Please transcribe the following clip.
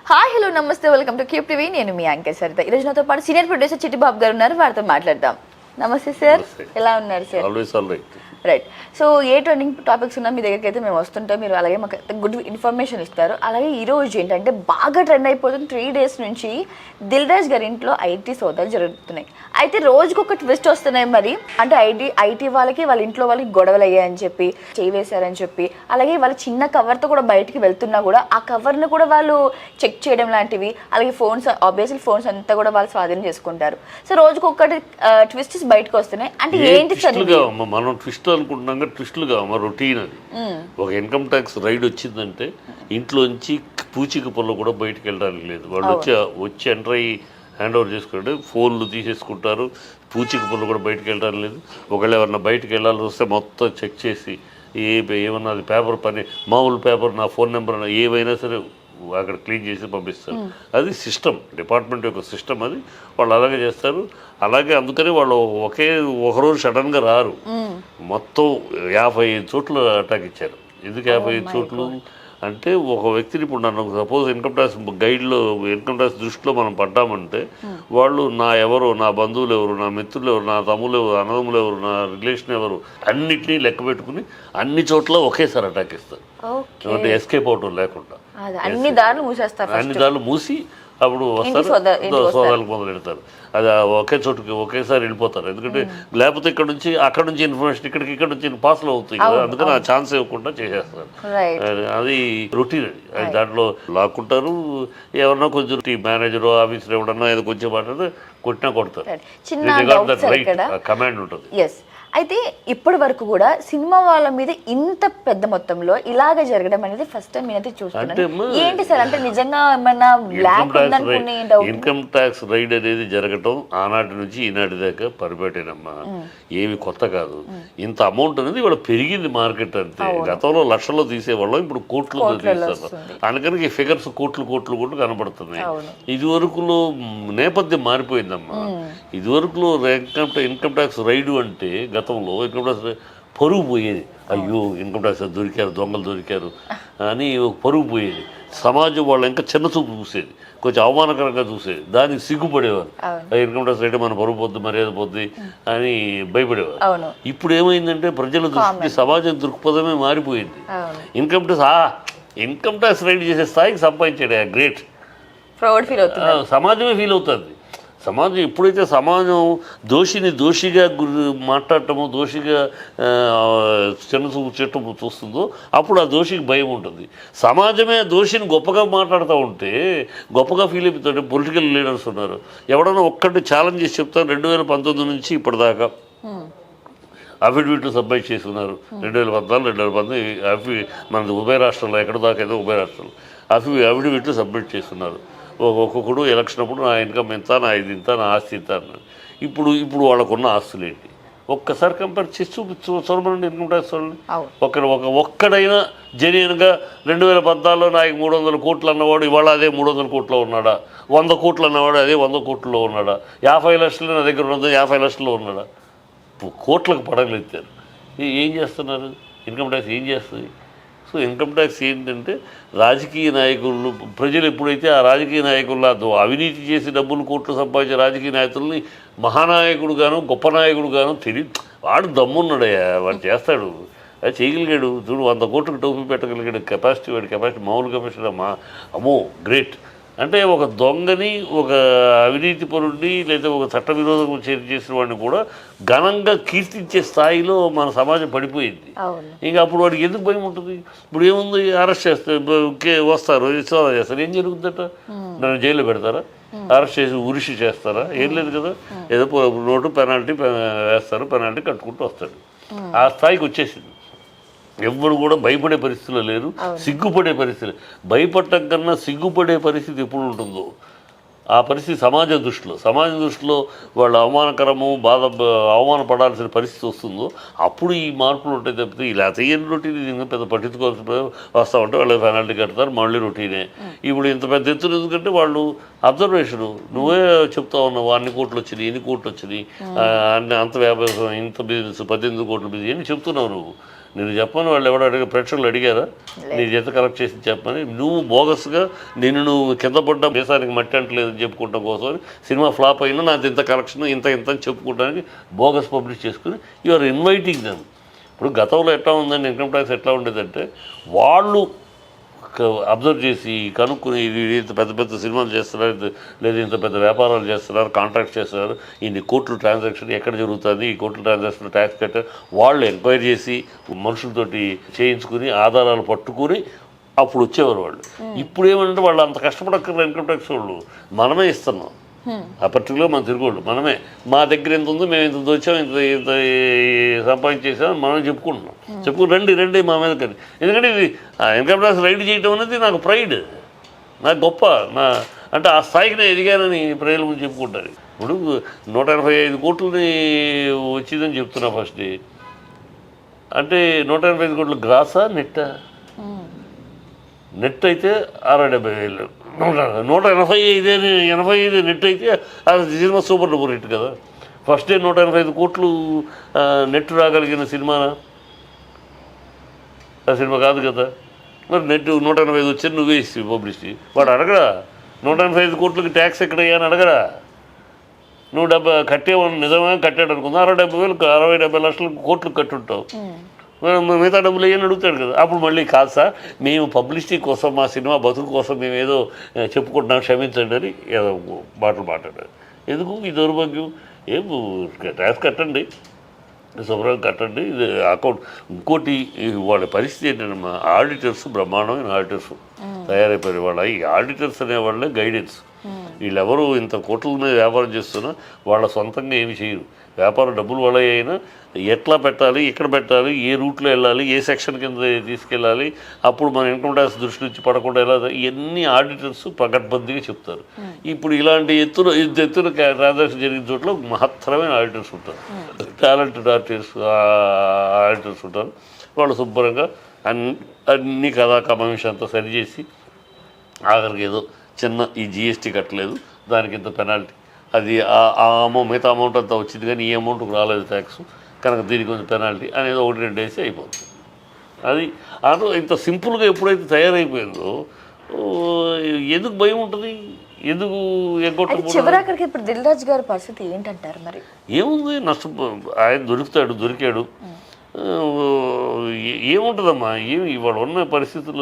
Hi hello నమస్తే welcome to cube TV. నేను మీ anchor Saritha. ఈరోజు నాతో పాటు సీనియర్ ప్రొడ్యూసర్ చిట్టిబాబు గారు ఉన్నారు, వారితో మాట్లాడదాం. నమస్తే సార్, ఎలా ఉన్నారు సార్? రైట్. సో ఏ ట్రెండింగ్ టాపిక్స్ ఉన్నా మీ దగ్గరికి అయితే మేము వస్తుంటాం, మీరు అలాగే మాకు గుడ్ ఇన్ఫర్మేషన్ ఇస్తారు. అలాగే ఈరోజు ఏంటంటే బాగా ట్రెండ్ అయిపోతుంది 3 days నుంచి దిల్ రాజు గారి ఇంట్లో ఐటీ సోదాలు జరుగుతున్నాయి. అయితే రోజుకొక ట్విస్ట్ వస్తున్నాయి. మరి అంటే ఐటీ వాళ్ళకి వాళ్ళ ఇంట్లో వాళ్ళకి గొడవలు అయ్యాయని చెప్పి, చేవేశారని చెప్పి, అలాగే వాళ్ళ చిన్న కవర్తో కూడా బయటికి వెళ్తున్నా కూడా ఆ కవర్ను కూడా వాళ్ళు చెక్ చేయడం లాంటివి, అలాగే ఫోన్స్ ఆబ్వియస్లీ ఫోన్స్ అంతా కూడా వాళ్ళు స్వాధీనం చేసుకుంటారు. సో రోజుకొకటి ట్విస్ట్స్ బయటకు వస్తున్నాయి. అంటే ఏంటి సార్ మనం ట్విస్ట్ అనుకుంటున్నాం, ట్విస్టులుగా మా రొటీన్ అది. ఒక ఇన్కమ్ ట్యాక్స్ రైడ్ వచ్చిందంటే ఇంట్లోంచి పూచిక పొల్ల కూడా బయటకు వెళ్ళడానికి లేదు. వాళ్ళు వచ్చి ఎంటర్ అయ్యి హ్యాండ్ ఓవర్ చేసుకుంటే ఫోన్లు తీసేసుకుంటారు, పూచిక పొల్ల కూడా బయటకు వెళ్ళడానికి లేదు. ఒకవేళ ఎవరన్నా బయటకు వెళ్ళాల్సి వస్తే మొత్తం చెక్ చేసి ఏమన్నా అది పేపర్ పని మామూలు పేపర్ నా ఫోన్ నెంబర్ ఏవైనా సరే అక్కడ క్లీన్ చేసి పంపిస్తారు. అది సిస్టమ్, డిపార్ట్మెంట్ యొక్క సిస్టమ్. అది వాళ్ళు అలాగే చేస్తారు. అలాగే అందుకని వాళ్ళు ఒకరోజు సడన్గా రారు. మొత్తం 55 చోట్ల అటాక్ ఇచ్చారు. ఎందుకు 55 చోట్లు అంటే, ఒక వ్యక్తిని ఇప్పుడు నన్ను సపోజ్ ఇన్కమ్ ట్యాక్స్ గైడ్లో ఇన్కమ్ ట్యాక్స్ దృష్టిలో మనం పడ్డామంటే వాళ్ళు నా బంధువులు ఎవరు, నా మిత్రులు ఎవరు, నా తమ్ములు ఎవరు, అన్నదమ్ములు ఎవరు, నా రిలేషన్ ఎవరు, అన్నిటినీ లెక్క పెట్టుకుని అన్ని చోట్ల ఒకేసారి అటాక్ ఇస్తారు. అంటే ఎస్కేప్ అవటం లేకుండా అన్ని దారులు మూసి అప్పుడు వస్తారు, సోదాలకు మొదలు పెడతారు. అది ఒకే చోటుకి ఒకేసారి వెళ్ళిపోతారు. ఎందుకంటే లేకపోతే అక్కడ నుంచి ఇన్ఫర్మేషన్ ఇక్కడ నుంచి పాస్లు అవుతాయి కదా, అందుకని ఆ ఛాన్స్ ఇవ్వకుండా చేసేస్తారు. అది రొటీన్. అది దాంట్లో లాక్కుంటారు. ఎవరన్నా కొంచెం మేనేజర్ ఆఫీసర్ ఎవడన్నా ఏదో కొంచెం మాట్లాడితే కొట్టినా కొడతారు. కమాండ్ ఉంటుంది. అయితే ఇప్పటి వరకు కూడా సినిమా వాళ్ళ మీద ఇంత పెద్ద మొత్తంలో ఇలాగ జరగడం అనేది ఫస్ట్ టైం నేనైతే చూస్తున్నాను. ఏంటి సార్, అంటే నిజంగా ఏమన్నా బ్లాక్ ఉందనుకునే డౌట్. ఇన్కమ్ ట్యాక్స్ రైడ్ అనేది జరగటం ఆనాటి నుంచి ఈనాటి దాకా పరిపెట్టేనమ్మా, ఏమి కొత్త కాదు. ఇంత అమౌంట్ అనేది ఇవాళ పెరిగింది మార్కెట్. అంతే, గతంలో లక్షల్లో తీసేవాళ్ళం, ఇప్పుడు కోట్లు తీస్తారు. అందుకని ఈ ఫిగర్స్ కోట్లు కనబడుతున్నాయి. ఇది వరకులో నేపథ్యం మారిపోయిందమ్మా. ఇది వరకులో ఇన్కమ్ ట్యాక్స్ రైడ్ అంటే గతంలో ఇన్కమ్ ట్యాక్స్ పరుగు పోయేది. అయ్యో ఇన్కమ్ ట్యాక్స్ దొరికారు, దొంగలు దొరికారు అని పరుగు పోయేది. సమాజం వాళ్ళు ఇంకా చిన్న చూపు చూసేది, కొంచెం అవమానకరంగా చూసేది, దానికి సిగ్గుపడేవారు. ఇన్కమ్ ట్యాక్స్ రైట్ మన పరుగు పోద్ది, మర్యాద పోద్ది అని భయపడేవారు. ఇప్పుడు ఏమైందంటే ప్రజల దృష్టి, సమాజం దృక్పథమే మారిపోయింది. ఇన్కమ్ ట్యాక్స్ రైట్ చేసే స్థాయికి సంపాదించాడు, గ్రేట్. సమాజమే ఫీల్ అవుతుంది. సమాజం ఎప్పుడైతే సమాజం దోషిగా మాట్లాడటమో, దోషిగా చెట్టు చూస్తుందో అప్పుడు ఆ దోషికి భయం ఉంటుంది. సమాజమే దోషిని గొప్పగా మాట్లాడుతూ ఉంటే గొప్పగా ఫీల్ అయిపోతుంటే పొలిటికల్ లీడర్స్ ఉన్నారు. ఎవడన్నా ఒక్కటి ఛాలెంజ్ చేసి చెప్తాను. 2019 నుంచి ఇప్పటిదాకా అఫిడవిట్లు సబ్మిట్ చేస్తున్నారు. 2014, 2019 మనది ఉభయ రాష్ట్రాల్లో, ఎక్కడ దాకా అయితే ఉభయ రాష్ట్రాలు అఫిడవిట్లు సబ్మిట్ చేస్తున్నారు. ఒక్కొక్కడు ఎలక్షన్ అప్పుడు నా ఇన్కమ్ ఎంత, నా ఇది ఇంత, నా ఆస్తి ఇంత అన్నారు. ఇప్పుడు వాళ్ళకున్న ఆస్తులు ఏంటి ఒక్కసారి కంపేర్ చేసి చూడమనండి ఇన్కమ్ ట్యాక్స్ వాళ్ళని. ఒక్కడైనా జెన్యూన్గా 2014లో నాకు 300 కోట్లు అన్నవాడు ఇవాళ అదే 300 కోట్లో ఉన్నాడా? 100 కోట్లు అన్నవాడు అదే 100 కోట్లలో ఉన్నాడా? 50 లక్షలు నా దగ్గర ఉన్నది 50 లక్షల్లో ఉన్నాడా? కోట్లకు పడగలెత్తారు. ఏం చేస్తున్నారు? ఇన్కమ్ ట్యాక్స్ ఏం చేస్తుంది? సో ఇన్కమ్ ట్యాక్స్ ఏంటంటే రాజకీయ నాయకులు, ప్రజలు ఎప్పుడైతే ఆ రాజకీయ నాయకుల్లో అవినీతి చేసి డబ్బులు కోట్లు సంపాదించే రాజకీయ నాయకుల్ని మహానాయకుడు గాను, గొప్ప నాయకుడు గాను తెలియదు. వాడు దమ్మున్నాడయ్యా, వాడు చేస్తాడు, అది చేయగలిగాడు. చూడు 100 కోట్లకు టోపీ పెట్టగలిగాడు. కెపాసిటీ, వాడి కెపాసిటీ మామూలు కెపాసిటీ అమ్మో గ్రేట్. అంటే ఒక దొంగని, ఒక అవినీతి పరుడిని, లేదా ఒక చట్ట విరోధం చేసిన వాడిని కూడా ఘనంగా కీర్తించే స్థాయిలో మన సమాజం పడిపోయింది. ఇంకా అప్పుడు వాడికి ఎందుకు భయం ఉంటుంది? ఇప్పుడు ఏముంది, అరెస్ట్ చేస్తారు, వస్తారు, సోదా చేస్తారు, ఏం జరుగుతుందట? నన్ను జైల్లో పెడతారా? అరెస్ట్ చేసి ఉరిషి చేస్తారా? ఏం లేదు కదా, ఏదో నోటు పెనాల్టీ వేస్తారు, పెనాల్టీ కట్టుకుంటూ వస్తాడు. ఆ స్థాయికి వచ్చేసింది. ఎవ్వరు కూడా భయపడే పరిస్థితుల్లో లేరు, సిగ్గుపడే పరిస్థితి. భయపడటం కన్నా సిగ్గుపడే పరిస్థితి ఎప్పుడు ఉంటుందో ఆ పరిస్థితి సమాజం దృష్టిలో వాళ్ళు అవమానపడాల్సిన పరిస్థితి వస్తుందో అప్పుడు ఈ మార్పులు ఉంటాయి. తప్పితే ఇలా చేయని రొటీన్ పెద్ద పట్టించుకోవాల్సిన వస్తామంటే వాళ్ళు పెనాల్టీ కడతారు, మళ్ళీ రొటీనే. ఇప్పుడు ఇంత పెద్ద ఎత్తున ఎందుకంటే వాళ్ళు అబ్జర్వేషను, నువ్వే చెప్తా ఉన్నావు అన్ని కోట్లు వచ్చినాయి, ఎన్ని కోట్లు వచ్చినాయి, అంత వ్యాపారం, ఇంత బిజినెస్ 18 కోట్ల బిజినెస్ అని చెప్తున్నావు నువ్వు. నేను చెప్పని వాళ్ళు ఎవరు ప్రేక్షకులు అడిగారా నీ చేత కలెక్ట్ చేసి చెప్పని? నువ్వు బోగస్గా నువ్వు కింద పడ్డ దేశానికి మట్టి అంటలేదని చెప్పుకుంటాం కోసం సినిమా ఫ్లాప్ అయినా నాది ఇంత కలెక్షన్ ఇంత అని చెప్పుకోవడానికి బోగస్ పబ్లిష్ చేసుకుని యు ఆర్ ఇన్వైటింగ్ దెమ్. ఇప్పుడు గతంలో ఎట్లా ఉందండి, ఇన్కమ్ ట్యాక్స్ ఎట్లా ఉండేదంటే వాళ్ళు అబ్జర్వ్ చేసి కనుక్కుని ఇది ఇంత పెద్ద పెద్ద సినిమాలు చేస్తున్నారు, లేదా ఇంత పెద్ద వ్యాపారాలు చేస్తున్నారు, కాంట్రాక్ట్ చేస్తున్నారు, ఇన్ని కోట్లు ట్రాన్సాక్షన్ ఎక్కడ జరుగుతుంది, ఈ కోట్ల ట్రాన్సాక్షన్ ట్యాక్స్ కట్టారు, వాళ్ళు ఎంక్వైరీ చేసి మనుషులతోటి చేయించుకుని ఆధారాలు పట్టుకుని అప్పుడు వచ్చేవారు వాళ్ళు. ఇప్పుడు ఏమంటే వాళ్ళు అంత కష్టపడక్కర్లేదు ఇన్కమ్ ట్యాక్స్ వాళ్ళు, మనమే ఇస్తున్నాం. ఆ పర్టికులర్ మన తిరుగుళ్ళు మనమే, మా దగ్గర ఎంత ఉందో మేము ఇంత దోచాం, ఇంత సంపాదించేసాం మనం చెప్పుకుంటున్నాం. చెప్పుకుని రండి మా మీద కానీ. ఎందుకంటే ఇది ఇన్కమ్ ట్యాక్స్ రైడ్ చేయడం అనేది నాకు ప్రైడ్, నాకు గొప్ప, అంటే ఆ స్థాయికి నేను ఎదిగానని ప్రజల ముందు చెప్పుకుంటారు. ఇప్పుడు 185 కోట్లని వచ్చిందని చెప్తున్నా ఫస్ట్. అంటే 185 కోట్లు గ్రాసా నెట్టా? నెట్ అయితే 670,000, 185 నెట్ అయితే అది సినిమా సూపర్ డూపర్ హిట్ కదా. ఫస్ట్ డే 185 కోట్లు నెట్ రాగలిగిన సినిమానా? ఆ సినిమా కాదు కదా. మరి నెట్ 185 వచ్చి నువ్వే ఇస్తావు పబ్లిష్. వాడు అడగరా 185 కోట్లకి ట్యాక్స్ ఎక్కడయ్యా అని అడగరా? నువ్వు కట్టేవాళ్ళు నిజమే కట్టాడు అనుకుందా, 60-70 లక్షల కోట్లు కట్టుంటావు, మిగతా డబ్బులు అయ్యని అడుగుతాడు కదా. అప్పుడు మళ్ళీ కాదు సార్ మేము పబ్లిసిటీ కోసం మా సినిమా బతుకు కోసం మేము ఏదో చెప్పుకుంటున్నాం క్షమించండి అని ఏదో మాట్లాడారు. ఎందుకు ఈ దౌర్భాగ్యం? ఏం ట్యాక్స్ కట్టండి, శుభ్రంగా కట్టండి, ఇది అకౌంట్. ఇంకోటి వాళ్ళ పరిస్థితి ఏంటంటే మా ఆడిటర్స్ బ్రహ్మాండమైన ఆడిటర్స్ తయారైపోయారు. వాళ్ళ ఈ ఆడిటర్స్ అనేవాళ్ళే గైడెన్స్. వీళ్ళెవరు ఇంత కోట్ల మీద వ్యాపారం చేస్తున్నా వాళ్ళ సొంతంగా ఏమి చేయరు. వ్యాపారం డబ్బులు వాళ్ళ అయినా ఎట్లా పెట్టాలి, ఎక్కడ పెట్టాలి, ఏ రూట్లో వెళ్ళాలి, ఏ సెక్షన్ కింద తీసుకెళ్ళాలి, అప్పుడు మన ఇన్కమ్ ట్యాక్స్ దృష్టి నుంచి పడకుండా ఎలా, ఇవన్నీ ఆడిటర్స్ పకడ్బందీగా చెప్తారు. ఇప్పుడు ఇలాంటి ఎత్తున ట్రాన్సాక్షన్ జరిగిన చోట్ల మహత్తరమైన ఆడిటర్స్ ఉంటారు, టాలెంటెడ్ ఆడిటర్స్ ఉంటారు. వాళ్ళు శుభ్రంగా అన్ని కథాకమాంశం అంతా సరిచేసి ఆఖరికి ఏదో చిన్న ఈ జిఎస్టీ కట్టలేదు దానికి ఇంత పెనాల్టీ, అది మిగతా అమౌంట్ అంతా వచ్చింది కానీ ఈ అమౌంట్కి రాలేదు ట్యాక్స్ కనుక దీనికి కొంచెం పెనాల్టీ అనేది 1-2 డేస్ అయిపోతుంది. అది ఇంత సింపుల్గా ఎప్పుడైతే తయారైపోయిందో ఎందుకు భయం ఉంటుంది, ఎందుకు చివరాఖరికి ఇప్పుడు దిల్ రాజు గారి పరిస్థితి ఏంటంటారు? మరి ఏముంది, ఆయన దొరికాడు, ఏముంటుందమ్మా, ఏమి ఇవాళ ఉన్న పరిస్థితుల్లో